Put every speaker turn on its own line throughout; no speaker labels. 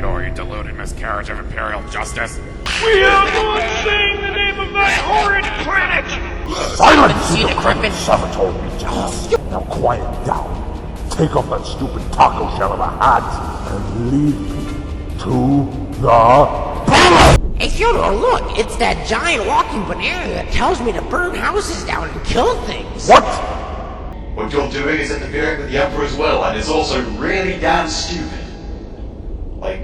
Sure, you deluded miscarriage of imperial justice.
We are not saying the name of that horrid planet!
Silence, you decrepit servitor rejects. Now quiet down. Take off that stupid taco shell of a hat and lead me to the palace!
Hey Theodore, look! It's that giant walking banana that tells me to burn houses down and kill things!
What?
What you're doing is interfering with the Emperor's will, and it's also really damn stupid. Like,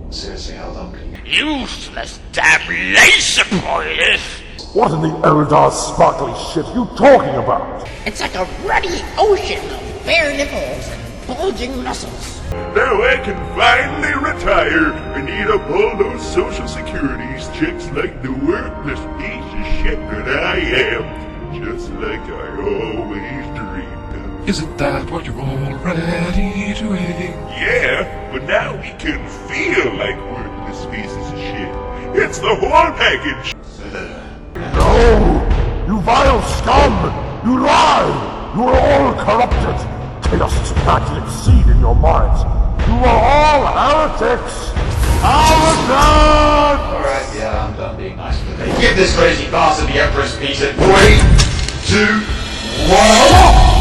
seriously, how dumb can you?
Useless damnation boys!
What in the Eldar's sparkly shit you talking about?
It's like a ruddy ocean of bare nipples and bulging muscles.
Now I can finally retire and eat up all those social securities checks like the worthless piece of shit that I am. Just like I always dreamed of.
Isn't that what you're already doing?
Yeah, but now we can feel like worthless pieces of shit. It's the whole package.
No! You vile scum! You lie! You are all corrupted! Chaos can't exceed in your minds! You are all heretics!
Alright, yeah, I'm done being nice for the day. Give this crazy bastard the Emperor's piece in 3, 2, 1,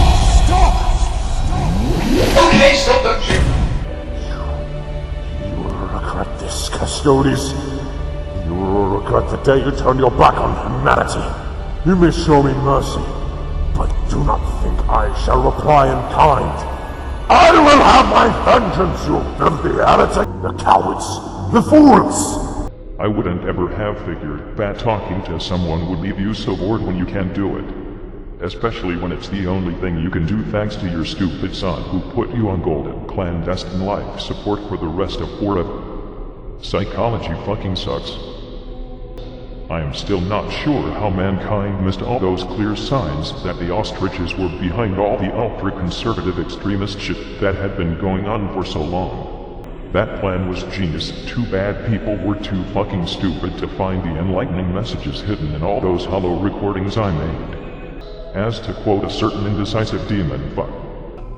Okay, stop, don't shoot!
You will regret this, Custodes. You will regret the day you turned your back on humanity. You may show me mercy, but do not think I shall reply in kind. I will have my vengeance, you filthy heretic! The cowards! The fools!
I wouldn't ever have figured that talking to someone would leave you so bored when you can't do it. Especially when it's the only thing you can do thanks to your stupid son who put you on golden clandestine life support for the rest of forever. Psychology fucking sucks. I am still not sure how mankind missed all those clear signs that the ostriches were behind all the ultra-conservative extremist shit that had been going on for so long. That plan was genius. Too bad people were too fucking stupid to find the enlightening messages hidden in all those hollow recordings I made. As to quote a certain indecisive demon, fuck.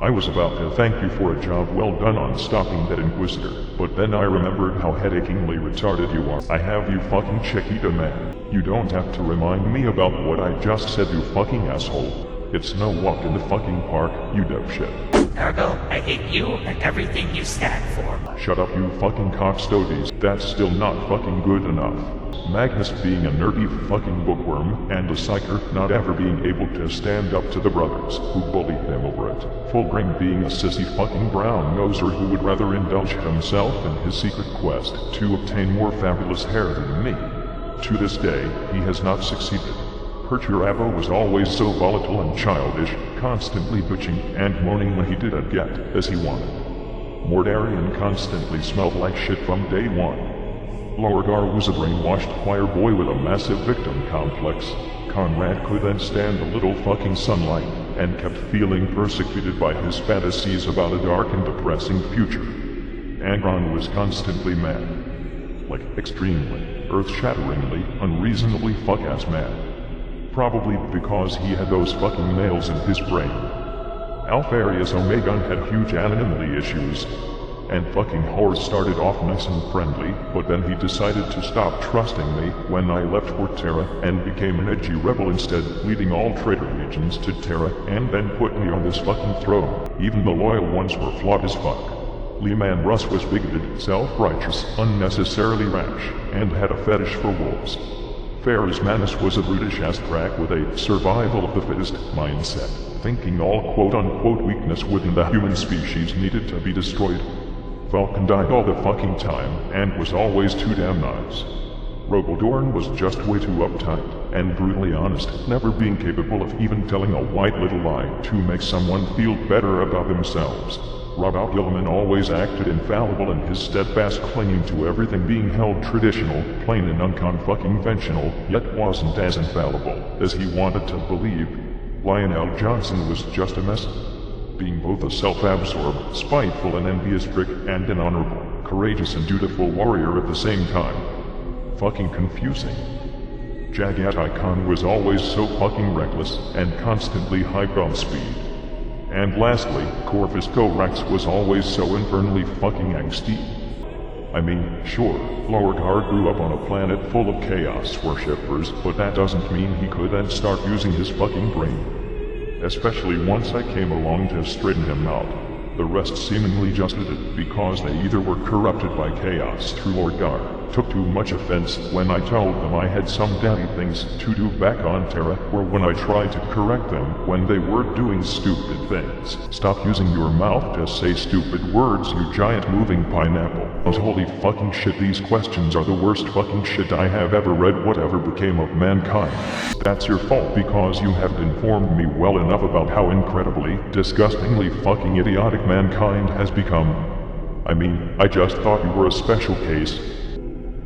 I was about to thank you for a job well done on stopping that Inquisitor, but then I remembered how headachingly retarded you are. I have you fucking Chiquita man. You don't have to remind me about what I just said, you fucking asshole. It's no walk in the fucking park, you dipshit.
Ergo, I hate you and everything you stand for.
Shut up, you fucking cockstogies. That's still not fucking good enough. Magnus being a nerdy fucking bookworm, and a psyker not ever being able to stand up to the brothers who bullied them over it. Fulgrim being a sissy fucking brown noser who would rather indulge himself in his secret quest to obtain more fabulous hair than me. To this day, he has not succeeded. Perturabo was always so volatile and childish, constantly bitching and moaning when he didn't get as he wanted. Mordarian constantly smelled like shit from day one. Lorgar was a brainwashed choir boy with a massive victim complex. Conrad couldn't stand a little fucking sunlight, and kept feeling persecuted by his fantasies about a dark and depressing future. Angron was constantly mad. Like, extremely, earth-shatteringly, unreasonably fuck-ass mad. Probably because he had those fucking nails in his brain. Alpharius Omegon had huge anonymity issues, and fucking Horus started off nice and friendly, but then he decided to stop trusting me when I left for Terra and became an edgy rebel instead, leading all traitor legions to Terra and then put me on this fucking throne. Even the loyal ones were flawed as fuck. Leman Russ was bigoted, self-righteous, unnecessarily rash, and had a fetish for wolves. Ferrus Manus was a brutish-ass crack with a survival of the fittest mindset, thinking all quote-unquote weakness within the human species needed to be destroyed. Vulcan died all the fucking time, and was always too damn nice. Rogaldorn was just way too uptight, and brutally honest, never being capable of even telling a white little lie to make someone feel better about themselves. Robert Gilman always acted infallible in his steadfast claim to everything being held traditional, plain and unconfucking-ventional, yet wasn't as infallible as he wanted to believe. Lionel Johnson was just a mess, being both a self-absorbed, spiteful and envious prick, and an honorable, courageous and dutiful warrior at the same time. Fucking confusing. Jagat Icon was always so fucking reckless, and constantly hyped on speed. And lastly, Corvus Corax was always so infernally fucking angsty. I mean, sure, Lorgar grew up on a planet full of chaos worshippers, but that doesn't mean he could then start using his fucking brain. Especially once I came along to straighten him out. The rest seemingly just did it because they either were corrupted by chaos through Lorgar, took too much offense when I told them I had some daddy things to do back on Terra, or when I tried to correct them when they were doing stupid things. Stop using your mouth to say stupid words, you giant moving pineapple. But holy fucking shit, these questions are the worst fucking shit I have ever read. Whatever became of mankind? That's your fault because you haven't informed me well enough about how incredibly, disgustingly fucking idiotic mankind has become. I mean, I just thought you were a special case.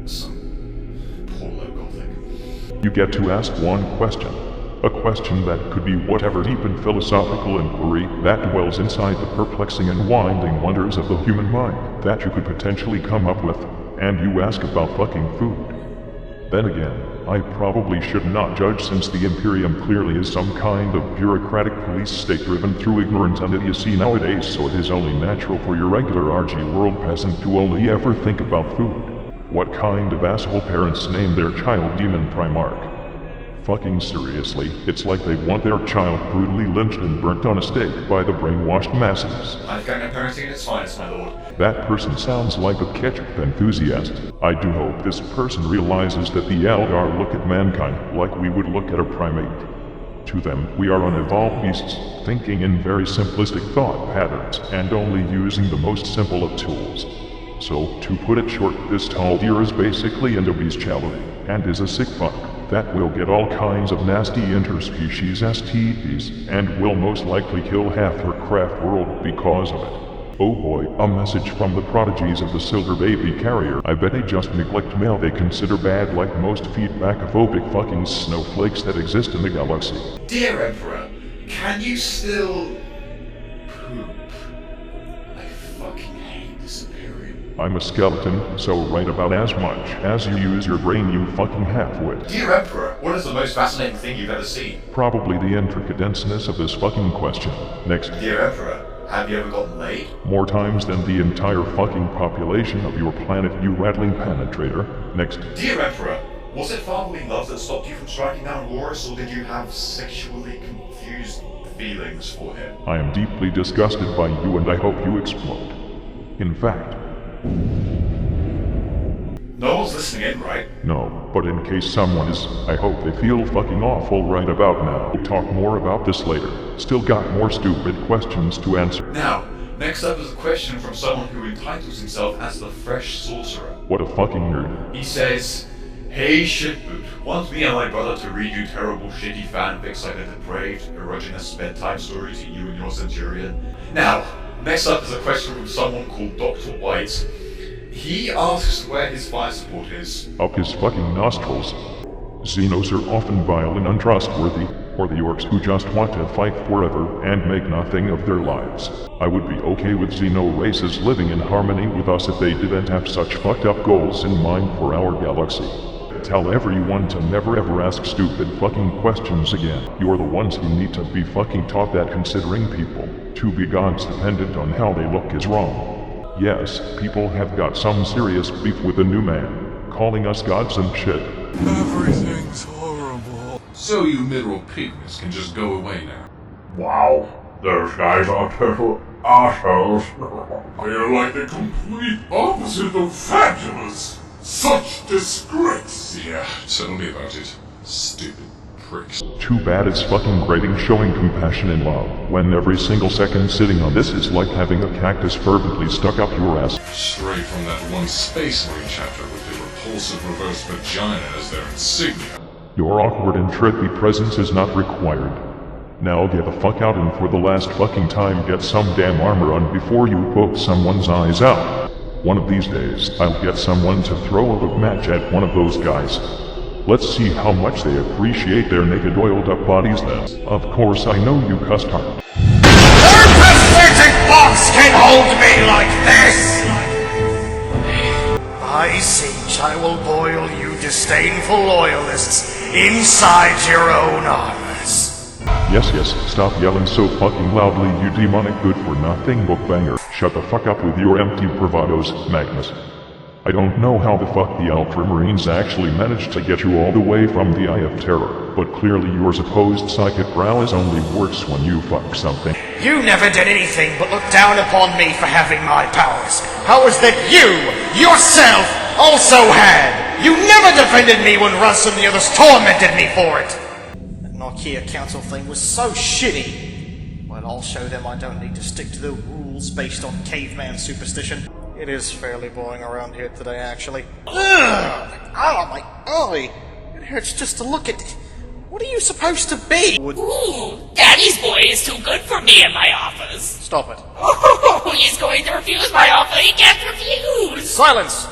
Some poor local thing.
You get to ask one question. A question that could be whatever deep and philosophical inquiry that dwells inside the perplexing and winding wonders of the human mind that you could potentially come up with, and you ask about fucking food. Then again, I probably should not judge since the Imperium clearly is some kind of bureaucratic police state driven through ignorance and idiocy nowadays, so it is only natural for your regular RG world peasant to only ever think about food. What kind of asshole parents name their child Demon Primarch? Fucking seriously, it's like they want their child brutally lynched and burnt on a stake by the brainwashed masses.
I've got no parenting at its finest, my lord.
That person sounds like a ketchup enthusiast. I do hope this person realizes that the Eldar look at mankind like we would look at a primate. To them, we are unevolved beasts, thinking in very simplistic thought patterns, and only using the most simple of tools. So, to put it short, this tall deer is basically an obese challery, and is a sick fuck that will get all kinds of nasty interspecies STDs, and will most likely kill half her craft world because of it. Oh boy, a message from the prodigies of the Silver Baby Carrier. I bet they just neglect mail they consider bad, like most feedback-phobic fucking snowflakes that exist in the galaxy.
Dear Emperor, can you still poop? I fucking hate this Imperium.
I'm a skeleton, so write about as much as you use your brain, you fucking half-wit.
Dear Emperor, what is the most fascinating thing you've ever seen?
Probably the intricate denseness of this fucking question. Next.
Dear Emperor, have you ever gotten laid?
More times than the entire fucking population of your planet, you rattling penetrator. Next.
Dear Emperor, was it fatherly love that stopped you from striking down Horus, or did you have sexually confused feelings for him?
I am deeply disgusted by you and I hope you explode. In fact...
No one's listening in, right?
No, but in case someone is, I hope they feel fucking awful right about now. We'll talk more about this later. Still got more stupid questions to answer.
Now, next up is a question from someone who entitles himself as the Fresh Sorcerer.
What a fucking nerd.
He says, "Hey shitboot, want me and my brother to read you terrible shitty fanfics like the depraved, erogenous bedtime story to you and your Centurion?" Now, next up is a question from someone called Dr. White. He asks where his fire support is.
Up his fucking nostrils. Xenos are often vile and untrustworthy, or the orcs who just want to fight forever and make nothing of their lives. I would be okay with Xeno races living in harmony with us if they didn't have such fucked up goals in mind for our galaxy. Tell everyone to never ever ask stupid fucking questions again. You're the ones who need to be fucking taught that considering people to be gods dependent on how they look is wrong. Yes, people have got some serious beef with the new man, calling us gods and shit.
Everything's horrible. So you mineral pygmies can just go away now.
Wow, those guys are total assholes. They're like the complete opposite of fabulous. Such disgrace.
Yeah, tell me about it. Stupid pricks.
Too bad it's fucking grating showing compassion and love, when every single second sitting on this is like having a cactus fervently stuck up your ass.
Straight from that one Space Marine chapter with the repulsive reverse vagina as their insignia.
Your awkward and trippy presence is not required. Now get the fuck out and for the last fucking time get some damn armor on before you poke someone's eyes out. One of these days, I'll get someone to throw a love match at one of those guys. Let's see how much they appreciate their naked oiled up bodies then. Of course I know you cussed hard.
Your pathetic box can hold me like this!
I Siege, I will boil you disdainful loyalists inside your own armors.
Yes, stop yelling so fucking loudly, you demonic good-for-nothing bookbanger. Shut the fuck up with your empty bravados, Magnus. I don't know how the fuck the Ultramarines actually managed to get you all the way from the Eye of Terror, but clearly your supposed psychic prowess only works when you fuck something.
You never did anything but look down upon me for having my powers. Powers that you, yourself, also had. You never defended me when Russ and the others tormented me for it. That Nokia Council thing was so shitty. Well, I'll show them I don't need to stick to the rules based on caveman superstition. It is fairly boring around here today, actually. Ugh! Oh, my eye! It hurts just to look at it. What are you supposed to be?
Ooh, Daddy's boy is too good for me in my office.
Stop it.
Oh, he's going to refuse my offer. He can't refuse.
Silence!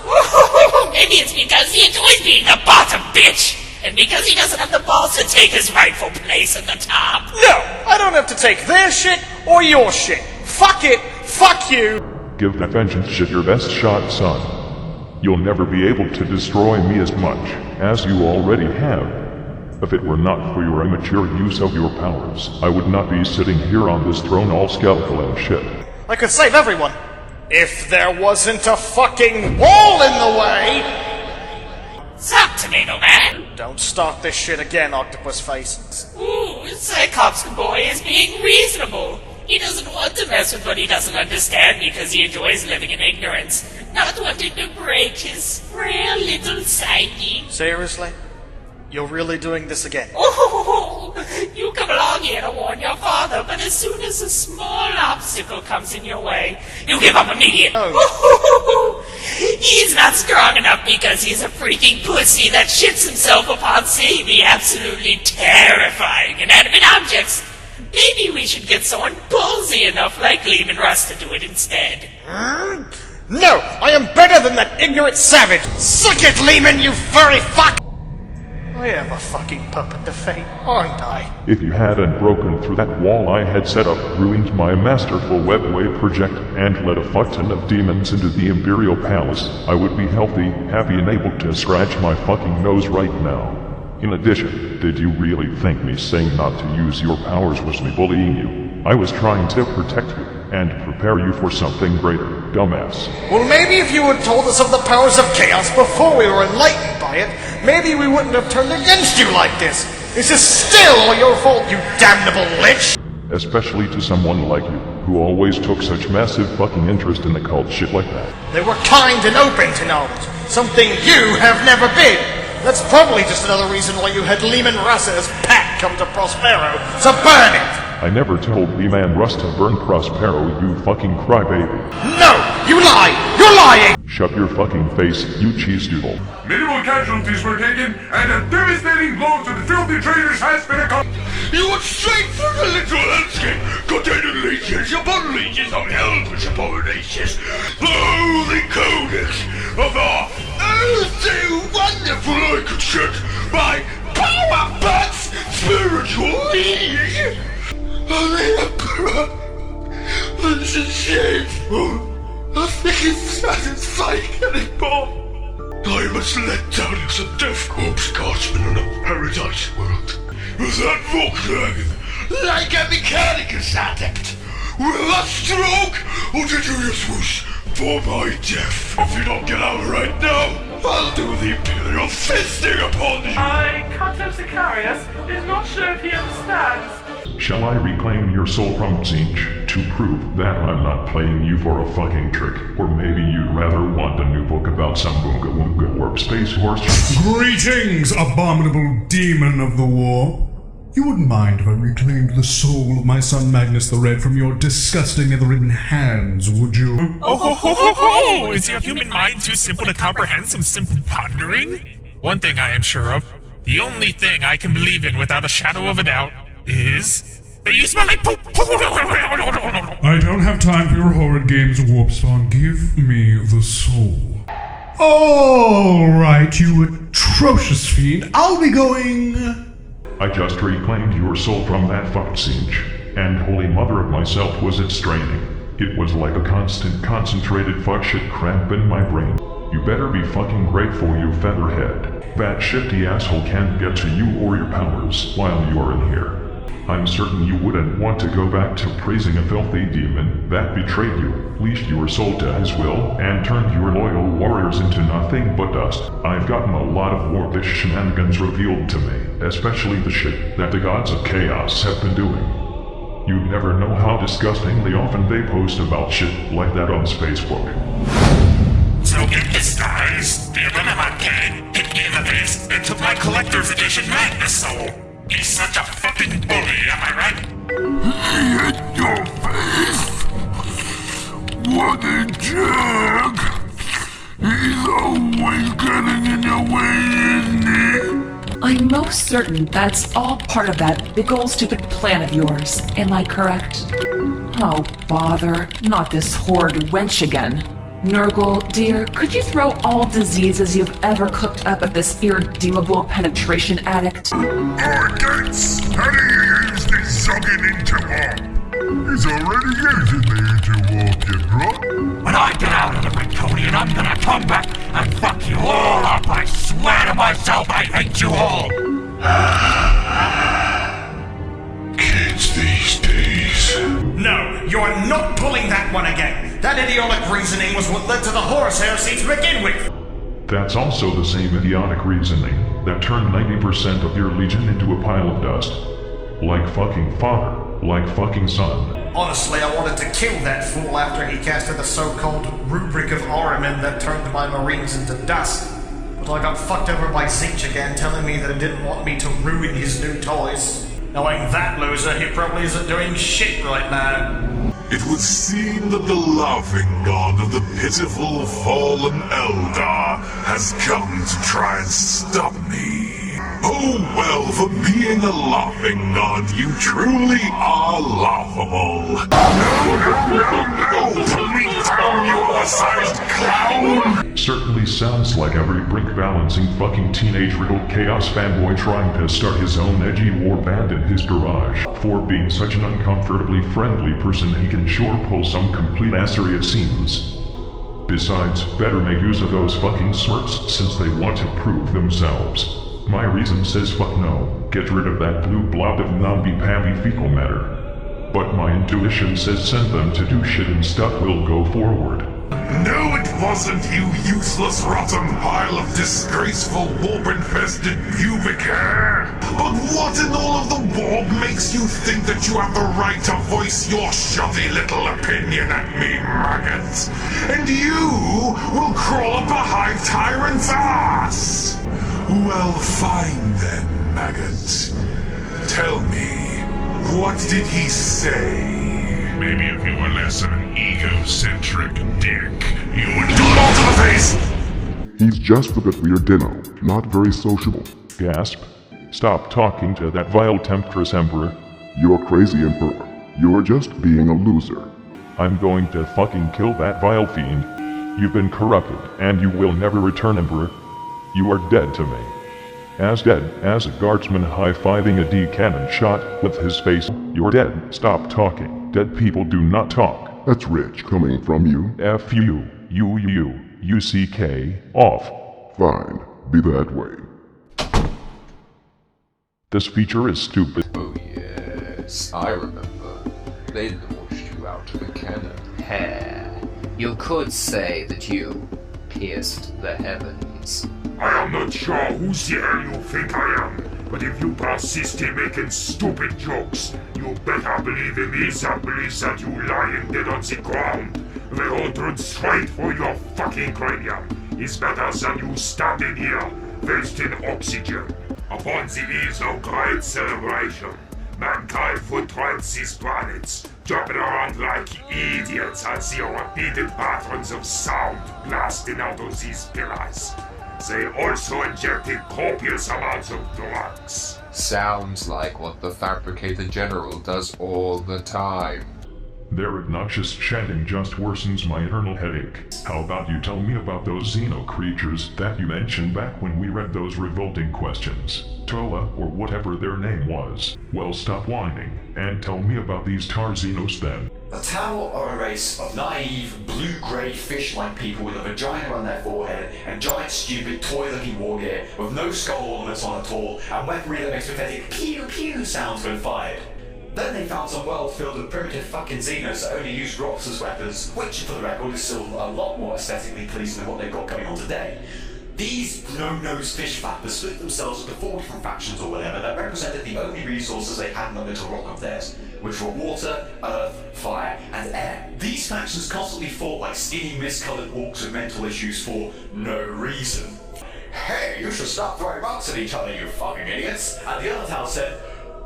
Maybe it's because he enjoys being the bottom bitch. And because he doesn't have the balls to take his rightful place at the top.
No! I don't have to take their shit or your shit. Fuck it! Fuck you!
Give that vengeance shit your best shot, son. You'll never be able to destroy me as much as you already have. If it were not for your immature use of your powers, I would not be sitting here on this throne all skeletal and shit.
I could save everyone. If there wasn't a fucking wall in the way!
Suck, Tomato Man!
Don't start this shit again, Octopus Face.
Ooh, Cyclops boy is being reasonable. He doesn't want to mess with what he doesn't understand because he enjoys living in ignorance, not wanting to break his frail little psyche.
Seriously? You're really doing this again?
Oh, you come along here to warn your father, but as soon as a small obstacle comes in your way, you give up immediately.
Oh.
He's not strong enough because he's a freaking pussy that shits himself upon seeing the absolutely terrifying inanimate objects. Maybe we should get someone ballsy enough like Lehman Russ to do it instead.
No! I am better than that ignorant savage! Suck it, Lehman, you furry fuck! I am a fucking puppet to fate, aren't I?
If you hadn't broken through that wall I had set up, ruined my masterful webway projector, and let a fuck ton of demons into the Imperial Palace, I would be healthy, happy, and able to scratch my fucking nose right now. In addition, did you really think me saying not to use your powers was me bullying you? I was trying to protect you, and prepare you for something greater, dumbass.
Well, maybe if you had told us of the powers of chaos before we were enlightened by it, maybe we wouldn't have turned against you like this. This is still all your fault, you damnable lich!
Especially to someone like you, who always took such massive fucking interest in the cult shit like that.
They were kind and open to knowledge, something you have never been. That's probably just another reason why you had Lehman Russ's pack come to Prospero to burn it!
I never told Lehman Russ to burn Prospero, you fucking crybaby.
No! You lie! You're lying!
Shut your fucking face, you cheese doodle.
Minimal casualties were taken, and a devastating blow to the filthy traitors has been accomplished. You went straight for the little landscape, containing leeches upon leeches on helpless abominations. The holy codex of our earthly wonderful orchid by Power Bats Spiritual League. The Emperor, this is shameful. Nothing is satisfying anymore. I must let down as a death corpse guardsman in a paradise world. With that Volkswagen, like a Mechanicus adept. Will that stroke, or did you just wish for my death? If you don't get out right now, I'll do the Imperial fisting upon you.
Kato Sicarius is not sure if he understands.
Shall I reclaim your soul from Zinch to prove that I'm not playing you for a fucking trick? Or maybe you'd rather want a new book about some boonga woonga warp space horse?
Greetings, abominable demon of the war. You wouldn't mind if I reclaimed the soul of my son Magnus the Red from your disgusting nether-ridden hands, would you?
Oh ho ho ho ho! Is your human mind too simple to comprehend some simple pondering? One thing I am sure of, the only thing I can believe in without a shadow of a doubt, is that you smell like poop!
I don't have time for your horrid games, Warpspawn. Give me the soul. Alright, you atrocious fiend. I'll be going...
I just reclaimed your soul from that fucked Zinch, and Holy Mother of myself was it straining. It was like a constant, concentrated fuck shit cramp in my brain. You better be fucking grateful, you featherhead. That shifty asshole can't get to you or your powers while you are in here. I'm certain you wouldn't want to go back to praising a filthy demon that betrayed you, leashed your soul to his will, and turned your loyal warriors into nothing but dust. I've gotten a lot of warpish shenanigans revealed to me, especially the shit that the gods of chaos have been doing. You never know how disgustingly often they post about shit like that on Facebook.
So in disguise, the Irrelevant Gang hit me in the face and took my collector's edition Magnus Soul. He's such a fucking bully, am I right?
He hit your face? What a jerk! He's always getting in your way, isn't he?
I'm most certain that's all part of that big ol' stupid plan of yours. Am I correct? Oh, bother. Not this horrid wench again. Nurgle, dear, could you throw all diseases you've ever cooked up at this irredeemable penetration addict?
Gates! How do you use this zogging interwalk? He's already using the interwalk, you bro.
When I get out of the Britonian, I'm gonna come back and fuck you all up. I swear to myself, I hate you all.
Kids these days.
No, you're not pulling that one again. That idiotic reasoning was what led to the horse heresy to begin with.
That's also the same idiotic reasoning that turned 90% of your legion into a pile of dust. Like fucking father, like fucking son.
Honestly, I wanted to kill that fool after he casted the so-called rubric of Ahriman that turned my marines into dust. But I got fucked over by Zinch again, telling me that he didn't want me to ruin his new toys. Knowing that loser, he probably isn't doing shit right now.
It would seem that the laughing god of the pitiful fallen Eldar has come to try and stop me. Oh well, for being a laughing god, you truly are laughable. No, put me down, you oversized clown!
Certainly sounds like every brink-balancing fucking teenage-riddled chaos fanboy trying to start his own edgy war band in his garage. For being such an uncomfortably friendly person, he can sure pull some complete assery, it seems. Besides, better make use of those fucking smirks since they want to prove themselves. My reason says fuck no, get rid of that blue blob of namby-pamby fecal matter. But my intuition says send them to do shit and stuff will go forward.
No, it wasn't, you useless rotten pile of disgraceful warp-infested pubic hair! But what in all of the warp makes you think that you have the right to voice your shoddy little opinion at me, maggot? And you will crawl up a high tyrant's ass! Well, fine then, maggot. Tell me, what did he say?
Maybe if you were less of an egocentric dick, you would
do it all to the face!
He's just a bit weird, Dino. Not very sociable.
Gasp. Stop talking to that vile temptress Emperor.
You're crazy, Emperor. You're just being a loser.
I'm going to fucking kill that vile fiend. You've been corrupted, and you will never return, Emperor. You are dead to me. As dead as a guardsman high-fiving a D-cannon shot with his face. You're dead. Stop talking. Dead people do not talk.
That's rich coming from you.
F you. U-C-K. Off.
Fine. Be that way.
This feature is stupid.
Oh yes, I remember. They launched you out of a cannon.
You could say that you pierced the heavens.
I am not sure who the hell you think I am, but if you persist in making stupid jokes, you better believe in me that belief that you lying dead on the ground, 100 straight for your fucking cranium, is better than you standing here, wasting oxygen. Upon the eve of great celebration, mankind would travel these planets, jumping around like idiots at the repeated patterns of sound blasting out of these pillars. They also injected copious amounts of drugs.
Sounds like what the Fabricator General does all the time.
Their obnoxious chanting just worsens my eternal headache. How about you tell me about those Xeno creatures that you mentioned back when we read those revolting questions? Toa, or whatever their name was. Well, stop whining, and tell me about these Tar Xenos then.
The Tau are a race of naive, blue-grey fish-like people with a vagina on their forehead and giant, stupid, toy-looking war gear with no skull ornaments on at all and weaponry that makes pathetic pew-pew sounds when fired. Then they found some world filled with primitive fucking Xenos that only used rocks as weapons, which, for the record, is still a lot more aesthetically pleasing than what they've got going on today. These no-nose fish flappers split themselves into 4 different factions or whatever that represented the only resources they had in the little rock of theirs, which were water, earth, fire, and air. These factions constantly fought like skinny, mist-coloured orcs with mental issues for no reason. Hey, you should stop throwing rocks at each other, you fucking idiots! And the other town said,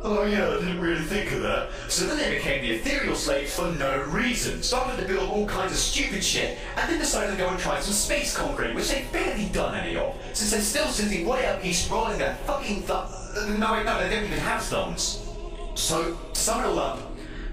oh yeah, I didn't really think of that. So then they became the ethereal slaves for no reason, started to build all kinds of stupid shit, and then decided to go and try some space conquering, which they've barely done any of, since they're still sitting way up east rolling their fucking no, they don't even have thumbs. So, to sum it all up,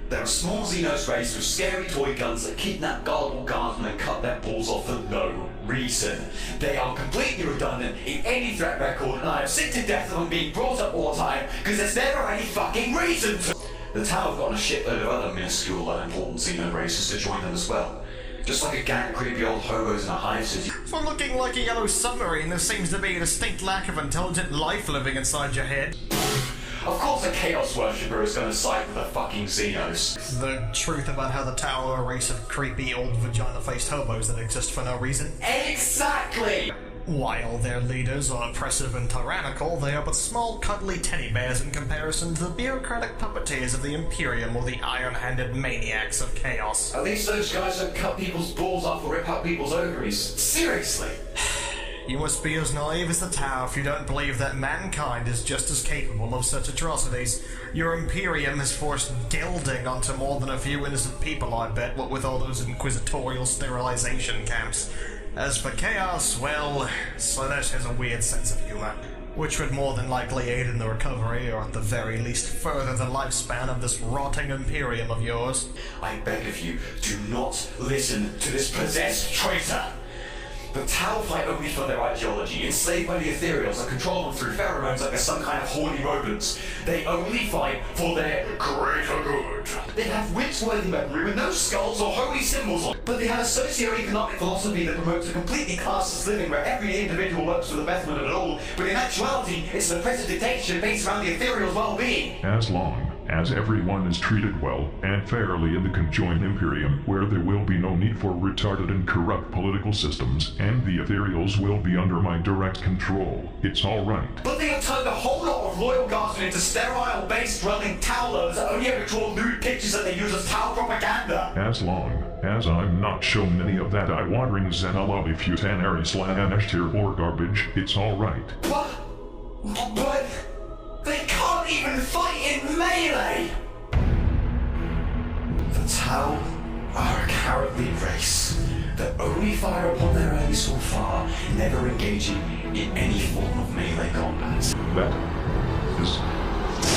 they're a small Xenos race with scary toy guns that kidnap gullible guardsmen and cut their balls off for no reason. They are completely redundant in any threat record, and I am sick to death of them being brought up all the time, because there's never any fucking reason to. The Tau have gotten a shitload of other minuscule and important Xeno races to join them as well. Just like a gang of creepy old hobos in a hive city.
For looking like a yellow submarine, there seems to be a distinct lack of intelligent life living inside your head.
Of course a Chaos Worshipper is going to side with the fucking Xenos.
The truth about how the Tau are a race of creepy old vagina-faced hobos that exist for no reason.
Exactly!
While their leaders are oppressive and tyrannical, they are but small cuddly teddy bears in comparison to the bureaucratic puppeteers of the Imperium or the iron-handed maniacs of Chaos.
At least those guys don't cut people's balls off or rip out people's ovaries. Seriously!
You must be as naive as the Tau if you don't believe that mankind is just as capable of such atrocities. Your Imperium has forced gelding onto more than a few innocent people, I bet, what with all those inquisitorial sterilization camps. As for Chaos, well, Slaanesh has a weird sense of humor, which would more than likely aid in the recovery, or at the very least further the lifespan of this rotting Imperium of yours.
I beg of you, do not listen to this possessed traitor! The Tau fight only for their ideology, enslaved by the Ethereals and control them through pheromones like they're some kind of horny rodents. They only fight for their greater good. They have winch-worthy weaponry with no skulls or holy symbols on, but they have a socio-economic philosophy that promotes a completely classless living where every individual works for the betterment of it all, but in actuality, it's an oppressive dictatorship based around the Ethereal's well-being.
As long as everyone is treated well and fairly in the conjoined Imperium, where there will be no need for retarded and corrupt political systems, and the Ethereals will be under my direct control. It's alright.
But they have turned a whole lot of loyal guardsmen into sterile, base-dwelling Tau-lers that only ever draw nude pictures that they use as Tau propaganda.
As long as I'm not shown any of that eye-watering Xenoloby futanary Slaanesh tier or garbage, it's alright.
But they can't even fight in melee! The Tau are a cowardly race that only fire upon their enemies so far, never engaging in any form of melee combat.
That is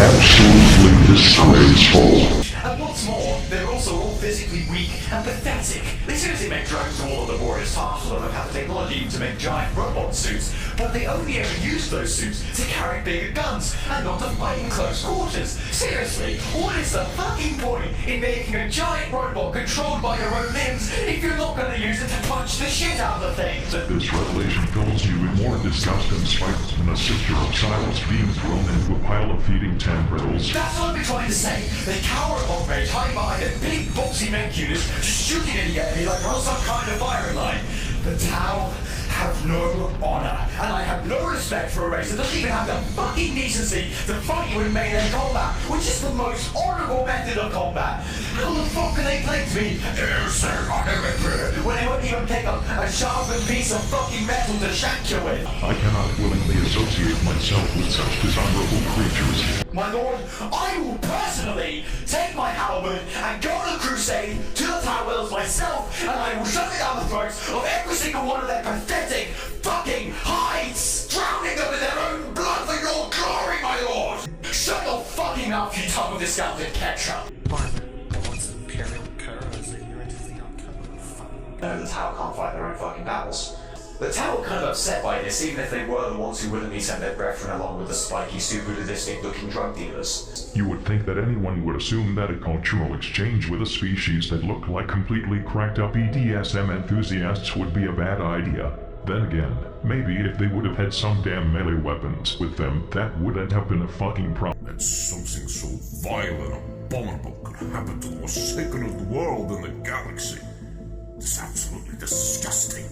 absolutely disgraceful.
And what's more, they're also all physically weak and pathetic. They seriously make drones do all of the laborious tasks for them and have the technology to make giant robot suits, but they only ever use those suits to carry bigger guns and not to fight in close quarters. Seriously, what is the fucking point in making a giant robot controlled by your own limbs if you're not going to use it to punch the shit out of the thing?
This revelation fills you with more disgust and spite than a sister of silence being thrown into a pile of feeding tendrils.
That's what I've been trying to say. They cower upon rage, hiding behind their big boxy mech units, just shooting at the enemy like we're on some kind of firing line. The Tau have no honor, and I have no respect for a race that doesn't even have the fucking decency to fight you in melee combat, which is the most honorable method of combat. How the fuck can they claim to be when they won't even pick up a sharpened piece of fucking metal to shank you with?
I cannot willingly associate myself with such dishonorable creatures.
My lord, I will personally take my halberd and go on a crusade to the Tau Wells myself, and I will shove it down the throats of every single one of their pathetic fucking hides, drowning them in their own blood for your glory, my lord! Shut your fucking mouth, you tub of discounted ketchup!
What's Imperial currency? You're into the
No, the Tau can't fight their own fucking battles. The Tau were kind of upset by this, even if they were the ones who willingly sent their brethren along with the spiky, super-sadistic-looking drug dealers.
You would think that anyone would assume that a cultural exchange with a species that looked like completely cracked up BDSM enthusiasts would be a bad idea. Then again, maybe if they would have had some damn melee weapons with them, that wouldn't have been a fucking problem.
That something so vile and abominable could happen to the most sacred of the world in the galaxy. It's absolutely disgusting.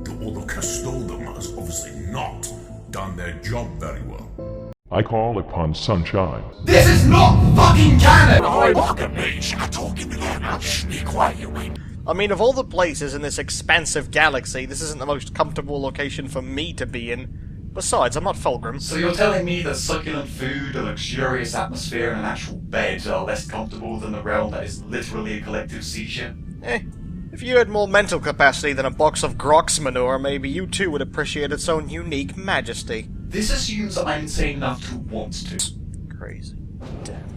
The Order Custodium has obviously not done their job very well.
I call upon Sunshine.
This is not fucking canon!
I mean, of all the places in this expansive galaxy, this isn't the most comfortable location for me to be in. Besides, I'm not Fulgrim.
So you're telling me that succulent food, a luxurious atmosphere, and an actual bed are less comfortable than the realm that is literally a collective seizure?
If you had more mental capacity than a box of Grox manure, maybe you too would appreciate its own unique majesty.
This assumes that I'm insane enough to want to.
Crazy. Damn.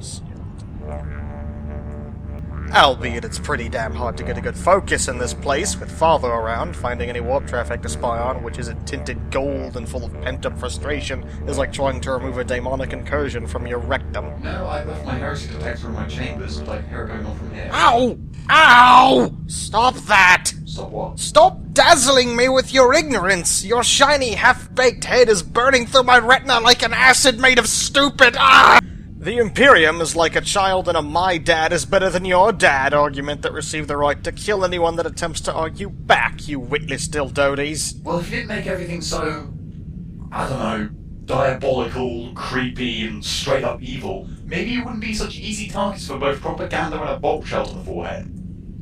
Albeit it's pretty damn hard to get a good focus in this place, with Father around. Finding any warp traffic to spy on, which isn't tinted gold and full of pent-up frustration, is like trying to remove a demonic incursion from your rectum.
No, I left my heresy detector in my chambers, but I hear it going on from here.
Ow! Ow! Stop that!
Stop what?
Stop dazzling me with your ignorance! Your shiny, half-baked head is burning through my retina like an acid made of stupid— Ah! The Imperium is like a child in a "my dad is better than your dad" argument that received the right to kill anyone that attempts to argue back, you witless dildodes.
Well, if you didn't make everything so, I don't know, diabolical, creepy, and straight up evil, maybe you wouldn't be such easy targets for both propaganda and a bolt shell to the forehead.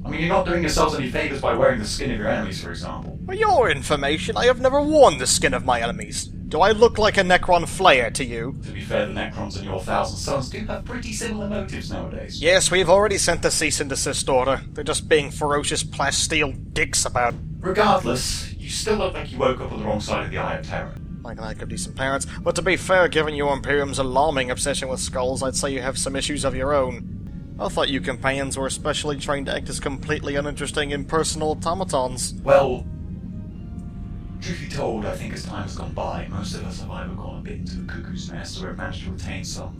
I mean, you're not doing yourselves any favours by wearing the skin of your enemies, for example.
For your information, I have never worn the skin of my enemies. Do I look like a Necron Flayer to you?
To be fair, the Necrons and your Thousand Sons do have pretty similar motives nowadays.
Yes, we've already sent the cease and desist order. They're just being ferocious plasteel dicks about it.
Regardless, you still look like you woke up on the wrong side of the Eye of Terror.
Like I could be some parents, but to be fair, given your Imperium's alarming obsession with skulls, I'd say you have some issues of your own. I thought you companions were especially trained to act as completely uninteresting, impersonal automatons.
Well, truth be told, I think as time has gone by, most of us have either gone a bit into the cuckoo's nest or have managed to retain some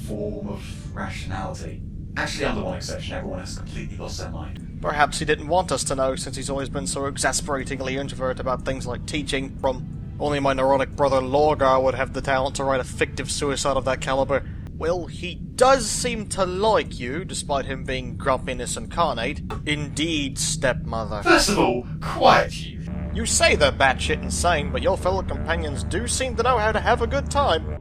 form of rationality. Actually, under one exception, everyone has completely lost their mind.
Perhaps he didn't want us to know, since he's always been so exasperatingly introverted about things like teaching. Only my neurotic brother Lorgar would have the talent to write a fictive suicide of that caliber. Well, he does seem to like you, despite him being grumpiness incarnate. Indeed, stepmother.
First of all, quiet you.
You say they're batshit insane, but your fellow companions do seem to know how to have a good time.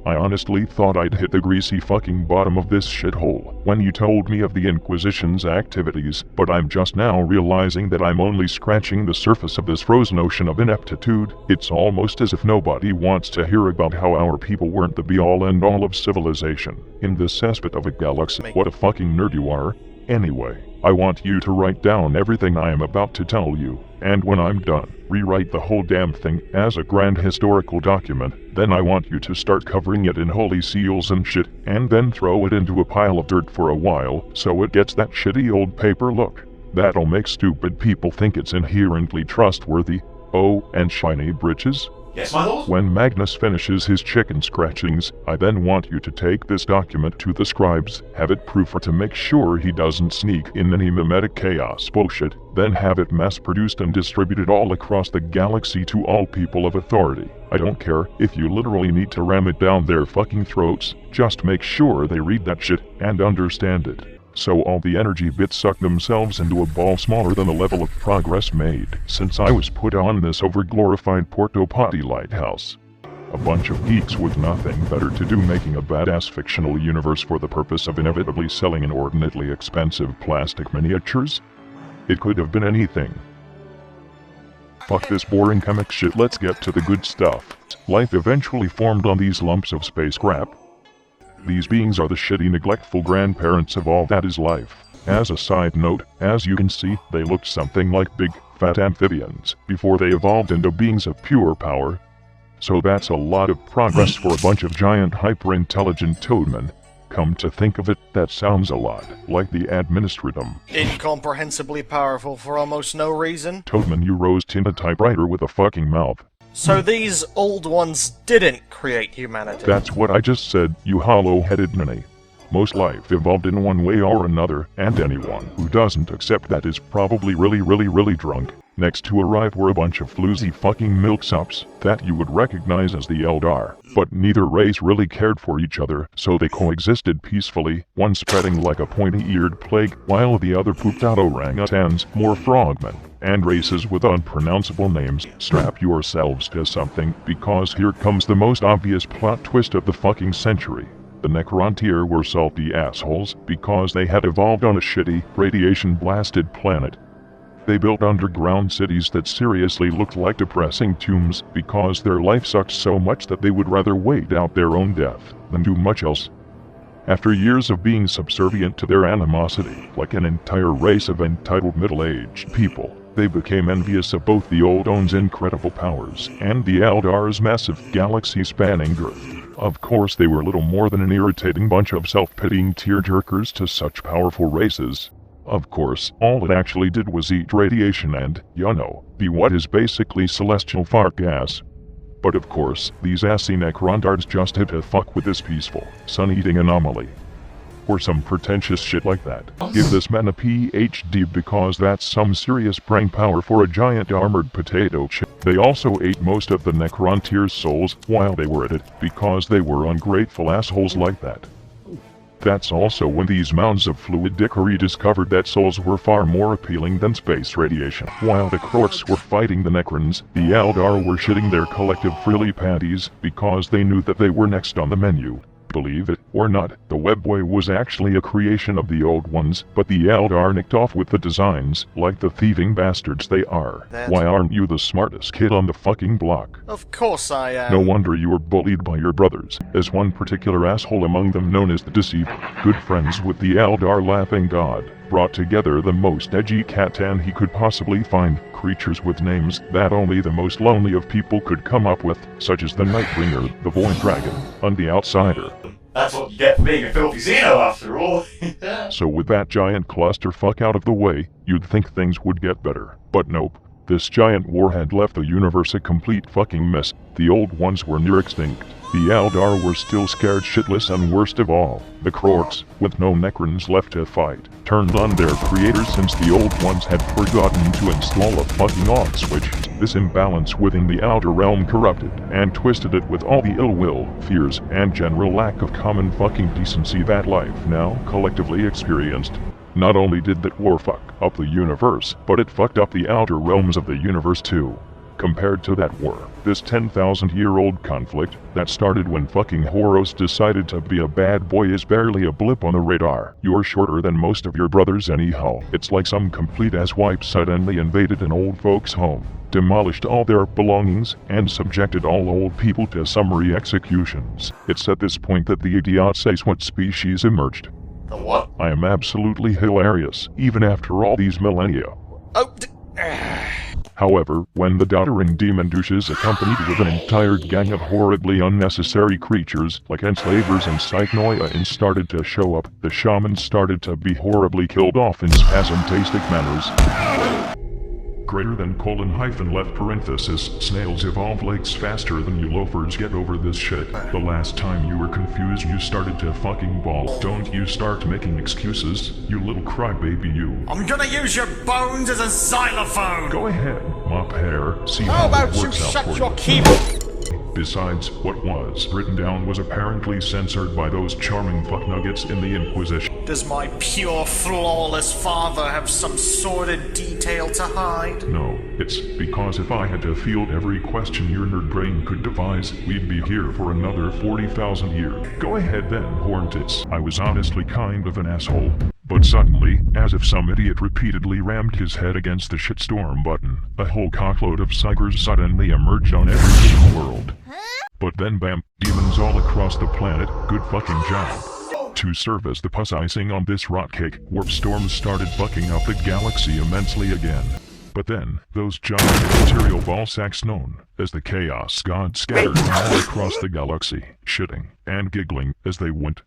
I honestly thought I'd hit the greasy fucking bottom of this shithole when you told me of the Inquisition's activities, but I'm just now realizing that I'm only scratching the surface of this frozen ocean of ineptitude. It's almost as if nobody wants to hear about how our people weren't the be-all and all of civilization in this cesspit of a galaxy. What a fucking nerd you are. Anyway, I want you to write down everything I am about to tell you, and when I'm done, rewrite the whole damn thing as a grand historical document. Then I want you to start covering it in holy seals and shit, and then throw it into a pile of dirt for a while, so it gets that shitty old paper look. That'll make stupid people think it's inherently trustworthy. Oh, and shiny britches?
Yes, my lord?
When Magnus finishes his chicken scratchings, I then want you to take this document to the scribes, have it proofed to make sure he doesn't sneak in any mimetic chaos bullshit, then have it mass-produced and distributed all across the galaxy to all people of authority. I don't care if you literally need to ram it down their fucking throats, just make sure they read that shit and understand it. So all the energy bits suck themselves into a ball smaller than the level of progress made since I was put on this over-glorified Porto Potty lighthouse. A bunch of geeks with nothing better to do making a badass fictional universe for the purpose of inevitably selling inordinately expensive plastic miniatures? It could have been anything. Fuck this boring comic shit, let's get to the good stuff. Life eventually formed on these lumps of space crap. These beings are the shitty, neglectful grandparents of all that is life. As a side note, as you can see, they looked something like big, fat amphibians before they evolved into beings of pure power. So that's a lot of progress for a bunch of giant, hyper-intelligent toadmen. Come to think of it, that sounds a lot like the Administratum.
Incomprehensibly powerful for almost no reason.
Toadman, you rose-tinted typewriter with a fucking mouth.
So these old ones didn't create humanity.
That's what I just said, you hollow-headed ninny. Most life evolved in one way or another, and anyone who doesn't accept that is probably really drunk. Next to arrive were a bunch of floozy fucking milksops that you would recognize as the Eldar. But neither race really cared for each other, so they coexisted peacefully, one spreading like a pointy-eared plague, while the other pooped out orangutans, more frogmen, and races with unpronounceable names. Strap yourselves to something, because here comes the most obvious plot twist of the fucking century. The Necrontyr were salty assholes because they had evolved on a shitty, radiation-blasted planet. They built underground cities that seriously looked like depressing tombs because their life sucked so much that they would rather wait out their own death than do much else. After years of being subservient to their animosity, like an entire race of entitled middle-aged people, they became envious of both the Old One's incredible powers and the Eldar's massive galaxy-spanning girth. Of course, they were little more than an irritating bunch of self-pitying tearjerkers to such powerful races. Of course, all it actually did was eat radiation and, be what is basically celestial fart gas. But of course, these assy Necrondards just had to fuck with this peaceful, sun-eating anomaly. Or some pretentious shit like that. Give this man a PhD because that's some serious brain power for a giant armored potato chip. They also ate most of the Necrontyr's souls while they were at it, because they were ungrateful assholes like that. That's also when these mounds of fluid dickery discovered that souls were far more appealing than space radiation. While the Kroaks were fighting the Necrons, the Eldar were shitting their collective frilly panties because they knew that they were next on the menu. Believe it or not, the Webboy was actually a creation of the Old Ones, but the Eldar nicked off with the designs, like the thieving bastards they are. Why aren't you the smartest kid on the fucking block?
Of course I am.
No wonder you were bullied by your brothers, as one particular asshole among them known as the Deceiver, good friends with the Eldar laughing god, brought together the most edgy Catan he could possibly find, creatures with names that only the most lonely of people could come up with, such as the Nightbringer, the Void Dragon, and the Outsider.
That's what you get for being a filthy Xeno, after all.
So with that giant clusterfuck out of the way, you'd think things would get better. But nope. This giant war had left the universe a complete fucking mess. The Old Ones were near extinct. The Eldar were still scared shitless, and worst of all, the Kroaks, with no Necrons left to fight, turned on their creators since the Old Ones had forgotten to install a fucking off switch. This imbalance within the Outer Realm corrupted and twisted it with all the ill will, fears, and general lack of common fucking decency that life now collectively experienced. Not only did that war fuck up the universe, but it fucked up the outer realms of the universe too. Compared to that war, this 10,000-year-old conflict that started when fucking Horos decided to be a bad boy is barely a blip on the radar. You're shorter than most of your brothers anyhow. It's like some complete-ass wipe suddenly invaded an old folks' home, demolished all their belongings, and subjected all old people to summary executions. It's at this point that the idiot says what species emerged.
The what?
I am absolutely hilarious, even after all these millennia. However, when the doddering demon douches accompanied with an entire gang of horribly unnecessary creatures like enslavers and Psychnoia started to show up, the shamans started to be horribly killed off in spasm-tastic manners. Greater than : left parenthesis, snails evolve lakes faster than you loafers get over this shit. The last time you were confused you started to fucking bawl. Don't you start making excuses, you little crybaby you.
I'm gonna use your bones as a xylophone!
Go ahead, mop hair, see
how
it
about you
works out
shut
for
your
you.
keyboard?
Besides, what was written down was apparently censored by those charming fucknuggets in the Inquisition.
Does my pure, flawless father have some sordid detail to hide?
No, it's because if I had to field every question your nerd brain could devise, we'd be here for another 40,000 years. Go ahead then, Horntits. I was honestly kind of an asshole. But suddenly, as if some idiot repeatedly rammed his head against the shitstorm button, a whole cockload of psychers suddenly emerged on every single world. But then bam, demons all across the planet, good fucking job. To serve as the puss icing on this rot cake, warp storms started fucking up the galaxy immensely again. But then, those giant material ball sacks known as the Chaos Gods scattered all across the galaxy, shitting and giggling as they went.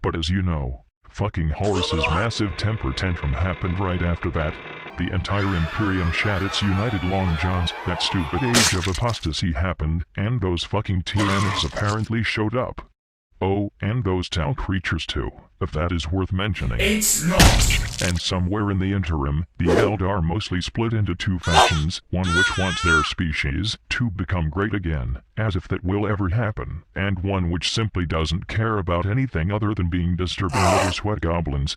But as you know, fucking Horus's massive temper tantrum happened right after that. The entire Imperium shat its united long johns, that stupid age of apostasy happened, and those fucking Tyranids apparently showed up. Oh, and those Tau creatures too, if that is worth mentioning.
It's not!
And somewhere in the interim, the Eldar mostly split into two factions, one which wants their species to become great again, as if that will ever happen, and one which simply doesn't care about anything other than being disturbing little sweat goblins.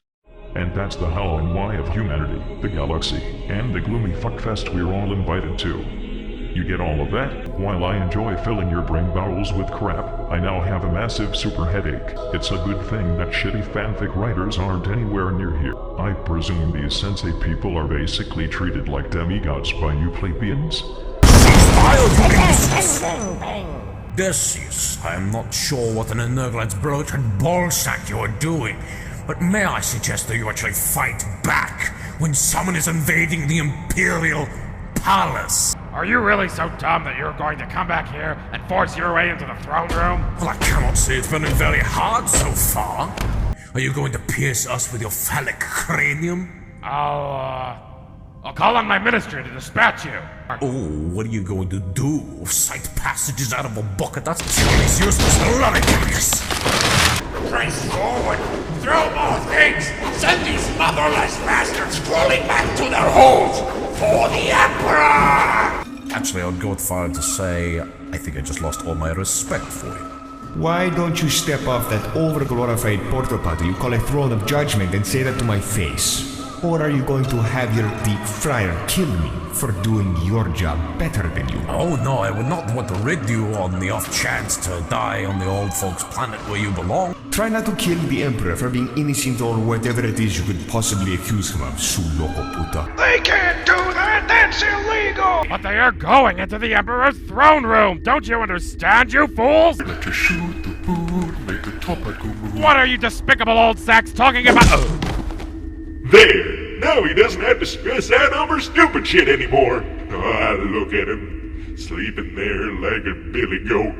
And that's the how and why of humanity, the galaxy, and the gloomy fuckfest we're all invited to. You get all of that? While I enjoy filling your brain bowels with crap, I now have a massive super headache. It's a good thing that shitty fanfic writers aren't anywhere near here. I presume these sensei people are basically treated like demigods by you plebeians?
Decius, I am not sure what an Energlad's bloated ballsack you are doing, but may I suggest that you actually fight back when someone is invading the Imperial Palace?
Are you really so dumb that you're going to come back here and force your way into the throne room?
Well, I cannot say it's been very hard so far. Are you going to pierce us with your phallic cranium?
I'll call on my ministry to dispatch you.
Oh, what are you going to do? Cite passages out of a book? That's purely useless lollygags.
Press forward! Throw more things! Send these motherless bastards crawling back to their holes! For the Emperor!
Actually, I'd go as far to say, I think I just lost all my respect for you.
Why don't you step off that overglorified porta potty you call a throne of judgment and say that to my face? Or are you going to have your deep fryer kill me for doing your job better than you?
Oh no, I would not want to rid you on the off chance to die on the old folks' planet where you belong.
Try not to kill the Emperor for being innocent or whatever it is you could possibly accuse him of, su loco puta.
They can't do that! That's illegal! But they are going into the Emperor's throne room! Don't you understand, you fools?
Let you shoot the boot, make the topical move.
What are you despicable old sacks talking about?
There! Now he doesn't have to stress out over stupid shit anymore. Ah, look at him. Sleeping there like a billy goat.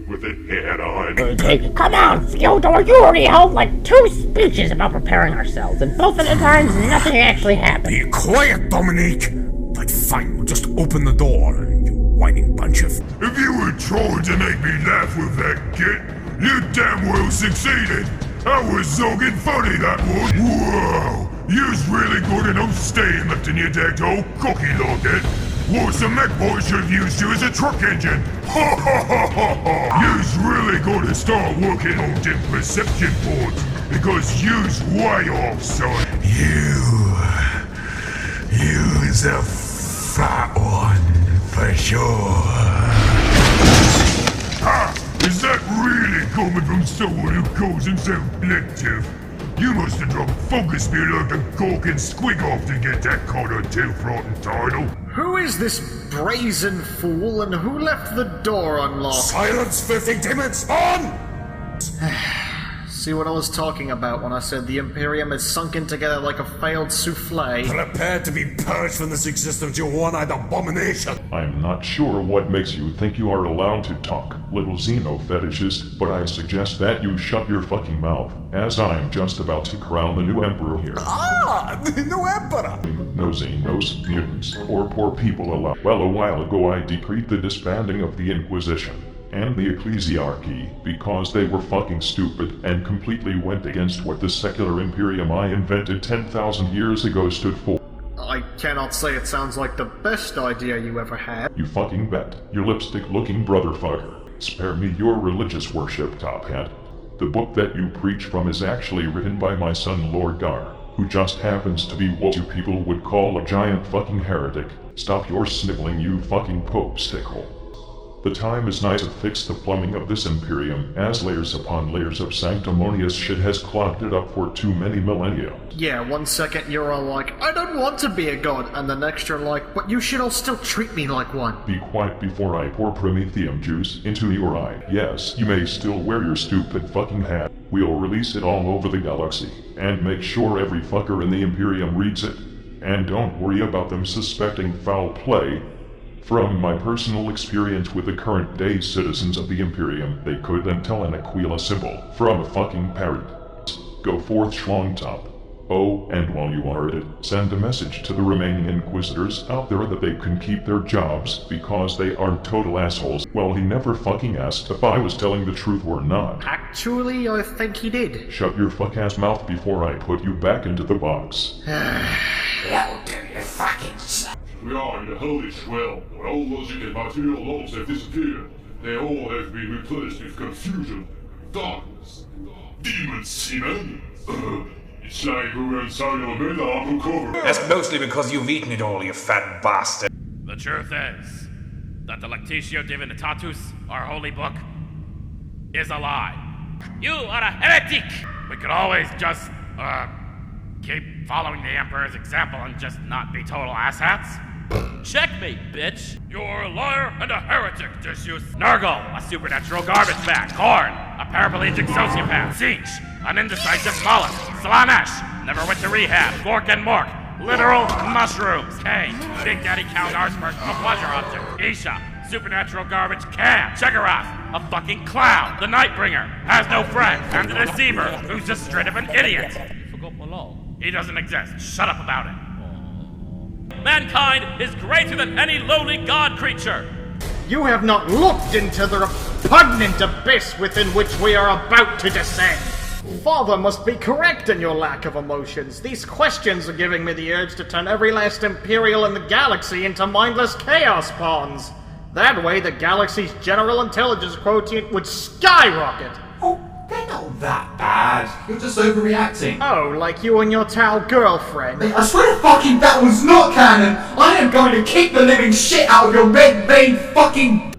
With a hat on.
Come on, Fyodor, you already held like 2 speeches about preparing ourselves, and both of the times nothing actually happened.
Be quiet, Dominique! But fine, we'll just open the door, you whining bunch of...
If you were trying to make me laugh with that kid, you damn well succeeded. That was so good funny, that was. Whoa! You's really good enough staying lifting your deck old cookie locket. What's the mech boy should have used you as a truck engine? Ha ha ha ha ha! You's really gonna start working on them perception boards, because you's way off, son. You's a fat one, for sure. Ah! Is that really coming from someone who calls himself Blective? You must have dropped focus me like a gawking squig off to get that Connor Tailfrotten title.
Who is this brazen fool and who left the door unlocked?
Silence, filthy demon spawn!
See what I was talking about when I said the Imperium is sunken together like a failed souffle?
Prepare to be purged from this existence, you one-eyed abomination!
I'm not sure what makes you think you are allowed to talk, little xeno-fetishist, but I suggest that you shut your fucking mouth, as I'm just about to crown the new emperor here.
Ah! The new emperor!
No xenos, mutants, or poor people allowed. Well, a while ago I decreed the disbanding of the Inquisition and the Ecclesiarchy because they were fucking stupid and completely went against what the secular Imperium I invented 10,000 years ago stood for.
I cannot say it sounds like the best idea you ever had.
You fucking bet, you lipstick-looking brotherfucker. Spare me your religious worship, Top Hat. The book that you preach from is actually written by my son Lord Gar, who just happens to be what you people would call a giant fucking heretic. Stop your sniveling, you fucking pope stickhole. The time is nigh to fix the plumbing of this Imperium, as layers upon layers of sanctimonious shit has clogged it up for too many millennia.
Yeah, 1 second you're all like, I don't want to be a god, and the next you're like, but you should all still treat me like one.
Be quiet before I pour Prometheum juice into your eye. Yes, you may still wear your stupid fucking hat. We'll release it all over the galaxy, and make sure every fucker in the Imperium reads it. And don't worry about them suspecting foul play. From my personal experience with the current day citizens of the Imperium, they could then tell an Aquila symbol from a fucking parrot. Go forth, Schlongtop. Oh, and while you are at it, send a message to the remaining Inquisitors out there that they can keep their jobs because they are total assholes. Well, he never fucking asked if I was telling the truth or not.
Actually, I think he did.
Shut your fuck-ass mouth before I put you back into the box.
That'll do you fucking son.
We are in the hellish realm, where all logic and material laws have disappeared. They all have been replaced with confusion, darkness, demons, seamen. It's like we were inside of a mega undercover.
That's mostly because you've eaten it all, you fat bastard.
The truth is that the Lectitio Divinitatus, our holy book, is a lie. You are a heretic! We could always just, keep following the Emperor's example and just not be total asshats. Checkmate, bitch! You're a liar and a heretic, Disuse. Nurgle, a supernatural garbage bag. Korn, a paraplegic sociopath. Siege, an indecisive mollusk. Slanesh, never went to rehab. Gork and Mork, literal mushrooms. Kane, Big Daddy Count Arsberg, a pleasure object. Isha, supernatural garbage can. Chegaroth, a fucking clown. The Nightbringer, has no friends. And the Deceiver, who's just straight up an idiot. You forgot Malal. He doesn't exist. Shut up about it. Mankind is greater than any lowly god creature.
You have not looked into the repugnant abyss within which we are about to descend. Father must be correct in your lack of emotions. These questions are giving me the urge to turn every last Imperial in the galaxy into mindless chaos pawns. That way, the galaxy's general intelligence quotient would skyrocket.
Oh, they're not that bad. You're just overreacting.
Oh, like you and your Tau girlfriend.
I swear to fucking that was not canon. I am going to kick the living shit out of your red vein fucking...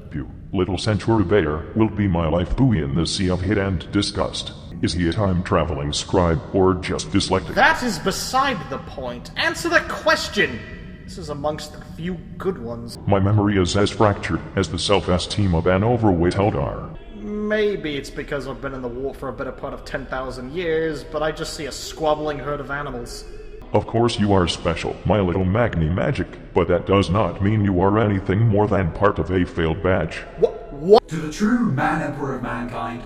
Little Centaur Bayer will be my life buoy in the sea of hate and disgust. Is he a time-traveling scribe or just dyslexic?
That is beside the point. Answer the question. This is amongst the few good ones.
My memory is as fractured as the self-esteem of an overweight Eldar.
Maybe it's because I've been in the war for a better part of 10,000 years, but I just see a squabbling herd of animals.
Of course you are special, my little Magni Magic, but that does not mean you are anything more than part of a failed batch.
What?
To the true man-emperor of mankind,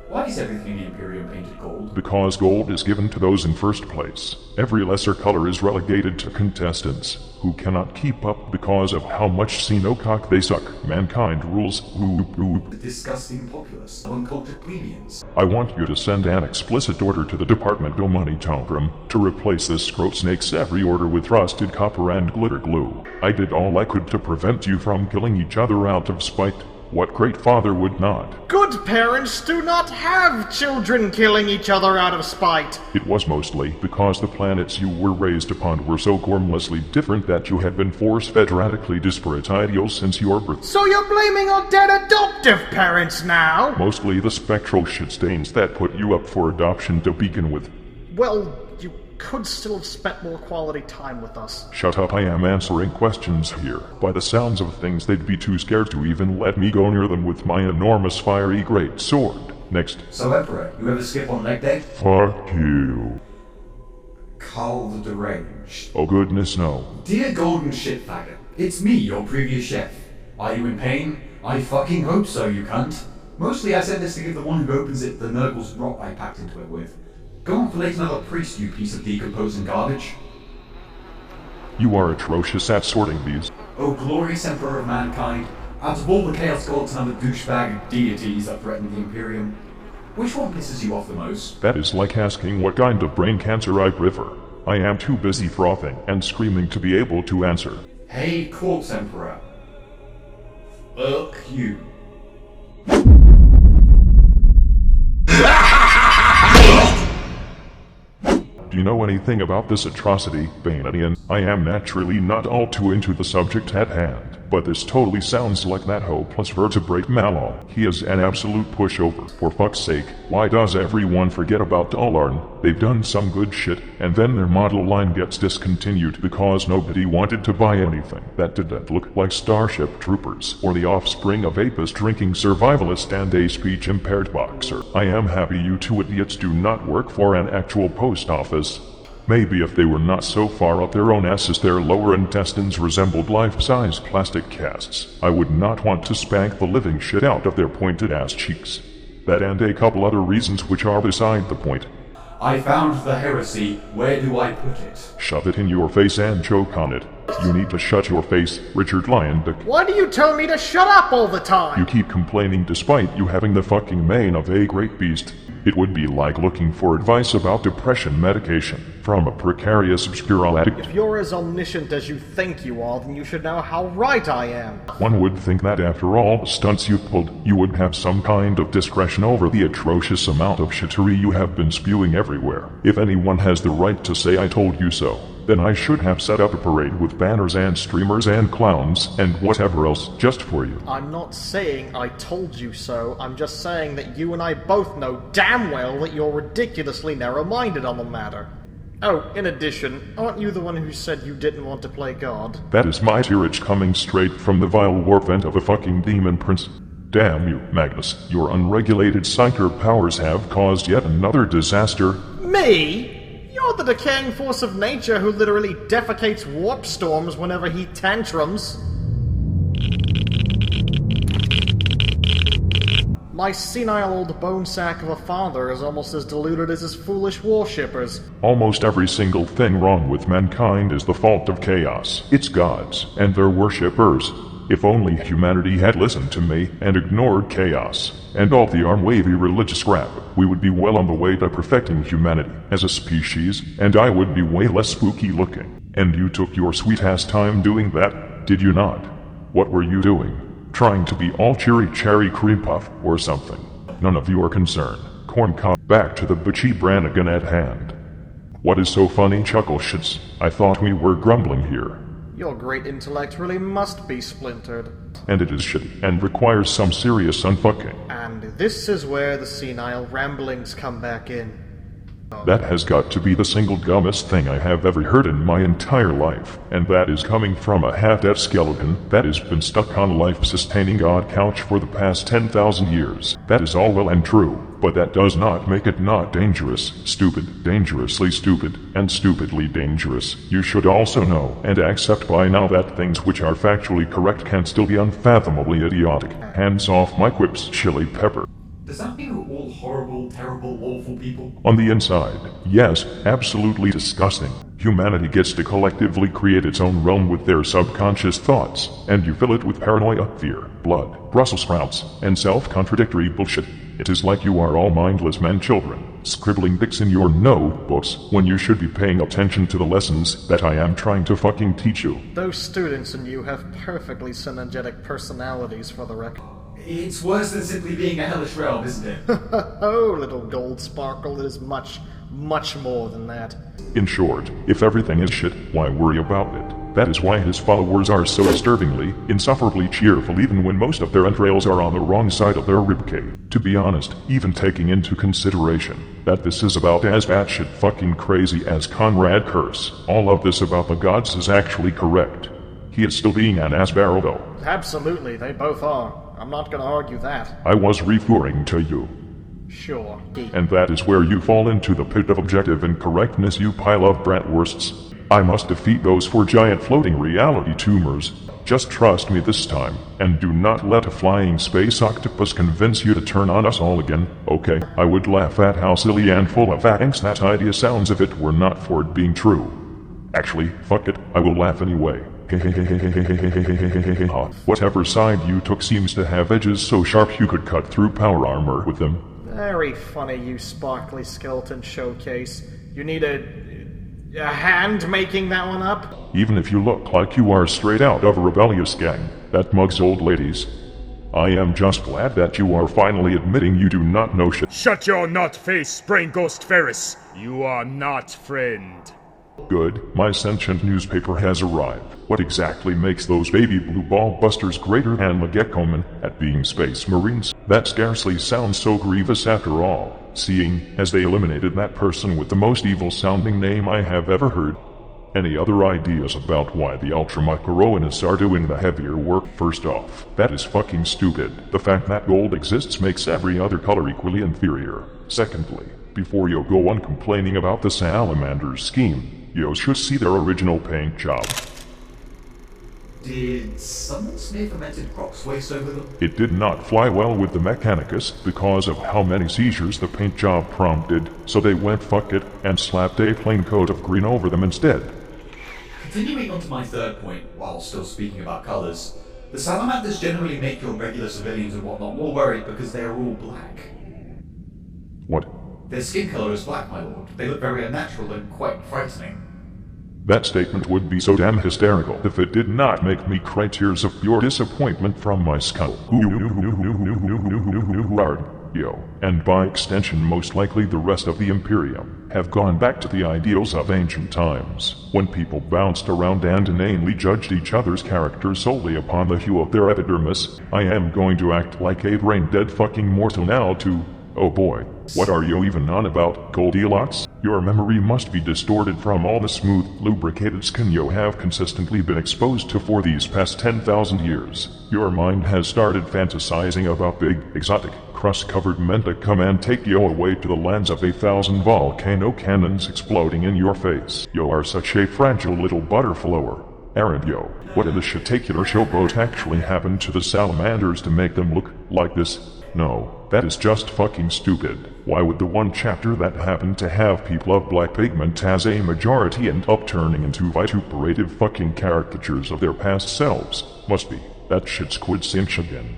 why is everything in the Imperium painted gold?
Because gold is given to those in first place. Every lesser color is relegated to contestants, who cannot keep up because of how much Xenocock they suck. Mankind rules.
The disgusting populace of uncultured plebeians.
I want you to send an explicit order to the Department of Money Tongrim to replace this scrote snake's every order with rusted copper and glitter glue. I did all I could to prevent you from killing each other out of spite. What great father would not?
Good parents do not have children killing each other out of spite.
It was mostly because the planets you were raised upon were so gormlessly different that you had been force-fed radically disparate ideals since your birth.
So you're blaming our dead adoptive parents now?
Mostly the spectral shit stains that put you up for adoption to begin with.
Well, you could still have spent more quality time with us.
Shut up, I am answering questions here. By the sounds of things, they'd be too scared to even let me go near them with my enormous fiery great sword. Next.
So Emperor, you ever skip on leg day?
Fuck you.
Carl the Deranged.
Oh goodness no.
Dear Golden Shitfaggot, it's me, your previous chef. Are you in pain? I fucking hope so, you cunt. Mostly I said this to give the one who opens it the Nurgle's rot I packed into it with. Go and fillet another priest, you piece of decomposing garbage.
You are atrocious at sorting these.
Oh, glorious Emperor of mankind. Out of all the Chaos Gods and other douchebag deities that threaten the Imperium, which one pisses you off the most?
That is like asking what kind of brain cancer I prefer. I am too busy frothing and screaming to be able to answer.
Hey, Corpse Emperor. Fuck you.
Do you know anything about this atrocity, Bananian? I am naturally not all too into the subject at hand, but this totally sounds like that hopeless vertebrate Malal. He is an absolute pushover. For fuck's sake, why does everyone forget about Dalarn? They've done some good shit, and then their model line gets discontinued because nobody wanted to buy anything that didn't look like Starship Troopers, or the offspring of Apis drinking survivalist and a speech-impaired boxer. I am happy you two idiots do not work for an actual post office. Maybe if they were not so far up their own asses their lower intestines resembled life-size plastic casts, I would not want to spank the living shit out of their pointed ass cheeks. That and a couple other reasons which are beside the point.
I found the heresy. Where do I put it?
Shove it in your face and choke on it. You need to shut your face, Richard Lyondick.
Why do you tell me to shut up all the time?
You keep complaining despite you having the fucking mane of a great beast. It would be like looking for advice about depression medication from a precarious obscure addict.
If you're as omniscient as you think you are, then you should know how right I am.
One would think that after all the stunts you pulled, you would have some kind of discretion over the atrocious amount of shittery you have been spewing everywhere. If anyone has the right to say I told you so, then I should have set up a parade with banners and streamers and clowns and whatever else just for you.
I'm not saying I told you so, I'm just saying that you and I both know damn well that you're ridiculously narrow-minded on the matter. Oh, in addition, aren't you the one who said you didn't want to play God?
That is my tirage coming straight from the vile warp vent of a fucking demon prince. Damn you, Magnus. Your unregulated psyker powers have caused yet another disaster.
Me? You're the decaying force of nature who literally defecates warp storms whenever he tantrums. My senile old bone sack of a father is almost as deluded as his foolish worshippers.
Almost every single thing wrong with mankind is the fault of chaos. It's gods and their worshippers. If only humanity had listened to me and ignored chaos and all the arm-wavy religious crap, we would be well on the way to perfecting humanity as a species, and I would be way less spooky looking. And you took your sweet-ass time doing that, did you not? What were you doing? Trying to be all cheery cherry cream puff or something? None of your concern. Corncob, back to the bitchy Brannigan at hand. What is so funny, chuckle shits? I thought we were grumbling here.
Your great intellect really must be splintered.
And it is shitty, and requires some serious unfucking.
And this is where the senile ramblings come back in.
That has got to be the single dumbest thing I have ever heard in my entire life, and that is coming from a half-dead skeleton that has been stuck on a life-sustaining God couch for the past 10,000 years. That is all well and true, but that does not make it not dangerous, stupid, dangerously stupid, and stupidly dangerous. You should also know and accept by now that things which are factually correct can still be unfathomably idiotic. Hands off my quips, Chili Pepper.
Does that mean we're all horrible, terrible, awful people?
On the inside, yes, absolutely disgusting. Humanity gets to collectively create its own realm with their subconscious thoughts, and you fill it with paranoia, fear, blood, Brussels sprouts, and self-contradictory bullshit. It is like you are all mindless men children, scribbling dicks in your notebooks when you should be paying attention to the lessons that I am trying to fucking teach you.
Those students and you have perfectly synergetic personalities, for the record.
It's worse than simply being a hellish realm, isn't it?
Oh, little gold sparkle, it is much, much more than that.
In short, if everything is shit, why worry about it? That is why his followers are so disturbingly, insufferably cheerful even when most of their entrails are on the wrong side of their ribcage. To be honest, even taking into consideration that this is about as batshit fucking crazy as Conrad Curse, all of this about the gods is actually correct. He is still being an ass barrel though.
Absolutely, they both are. I'm not gonna argue that.
I was referring to you.
Sure.
And that is where you fall into the pit of objective incorrectness, you pile of bratwursts. I must defeat those 4 giant floating reality tumors. Just trust me this time, and do not let a flying space octopus convince you to turn on us all again, okay? I would laugh at how silly and full of angst that idea sounds if it were not for it being true. Actually, fuck it, I will laugh anyway. Whatever side you took seems to have edges so sharp you could cut through power armor with them.
Very funny, you sparkly skeleton showcase. You need a hand making that one up?
Even if you look like you are straight out of a rebellious gang that mugs old ladies. I am just glad that you are finally admitting you do not know shit.
Shut your nut face, Brain Ghost Ferris. You are not friend.
Good, my sentient newspaper has arrived. What exactly makes those baby blue ball busters greater than the Gekkomen at being space marines? That scarcely sounds so grievous after all, seeing as they eliminated that person with the most evil sounding name I have ever heard. Any other ideas about why the Ultramicronists are doing the heavier work? First off, that is fucking stupid. The fact that gold exists makes every other color equally inferior. Secondly, before you go on complaining about the Salamander's scheme, you should see their original paint job.
Did someone smear fermented crocs waste over them?
It did not fly well with the Mechanicus because of how many seizures the paint job prompted, so they went fuck it and slapped a plain coat of green over them instead.
Continuing on to my third point, while still speaking about colours, the salamanders generally make your regular civilians and whatnot more worried because they are all black.
What?
Their skin colour is black, my lord. They look very unnatural and quite frightening.
That statement would be so damn hysterical if it did not make me cry tears of pure disappointment from my skull. And by extension most likely the rest of the Imperium, have gone back to the ideals of ancient times, when people bounced around and inanely judged each other's characters solely upon the hue of their epidermis. I am going to act like a brain-dead fucking mortal now to... Oh boy, what are you even on about, Goldilocks? Your memory must be distorted from all the smooth, lubricated skin you have consistently been exposed to for these past 10,000 years. Your mind has started fantasizing about big, exotic, crust-covered men to come and take you away to the lands of 1,000 volcano cannons exploding in your face. You are such a fragile little butterflower. Aren't you? What in the shitacular showboat actually happened to the salamanders to make them look like this? No, that is just fucking stupid. Why would the one chapter that happened to have people of black pigment as a majority end up turning into vituperative fucking caricatures of their past selves? Must be. That shit's quintessential again.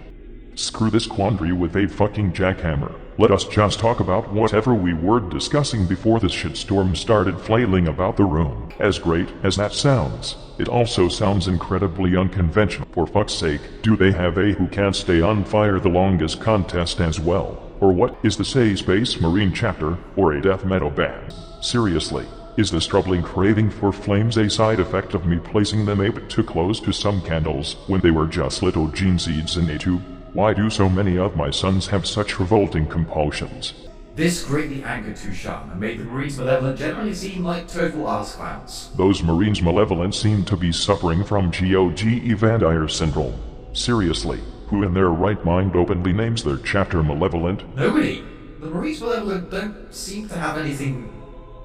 Screw this quandary with a fucking jackhammer. Let us just talk about whatever we were discussing before this shitstorm started flailing about the room. As great as that sounds, it also sounds incredibly unconventional. For fuck's sake, do they have a who can stay on fire the longest contest as well? Or what is the say Space Marine chapter, or a death metal band? Seriously, is this troubling craving for flames a side effect of me placing them a bit too close to some candles when they were just little gene seeds in a tube? Why do so many of my sons have such revolting compulsions?
This greatly angered Tushan and made the Marines Malevolent generally seem like total ass clowns.
Those Marines Malevolent seem to be suffering from GOG Evandir syndrome. Seriously, who in their right mind openly names their chapter Malevolent?
Nobody. The Marines Malevolent don't seem to have anything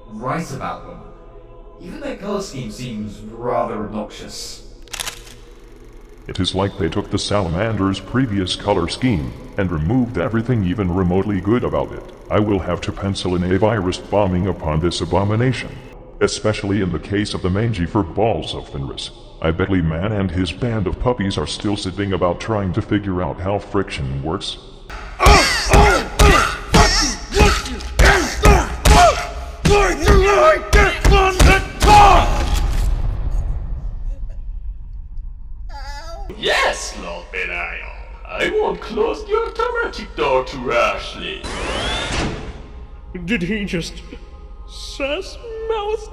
right about them. Even their color scheme seems rather obnoxious.
It is like they took the Salamander's previous color scheme and removed everything even remotely good about it. I will have to pencil in a virus bombing upon this abomination, especially in the case of the mangy-fur balls of Fenris. I bet Lee Man and his band of puppies are still sitting about trying to figure out how friction works.
Yes, Lord Belial. I won't close the automatic door to Ashley.
Did he just... sass mouth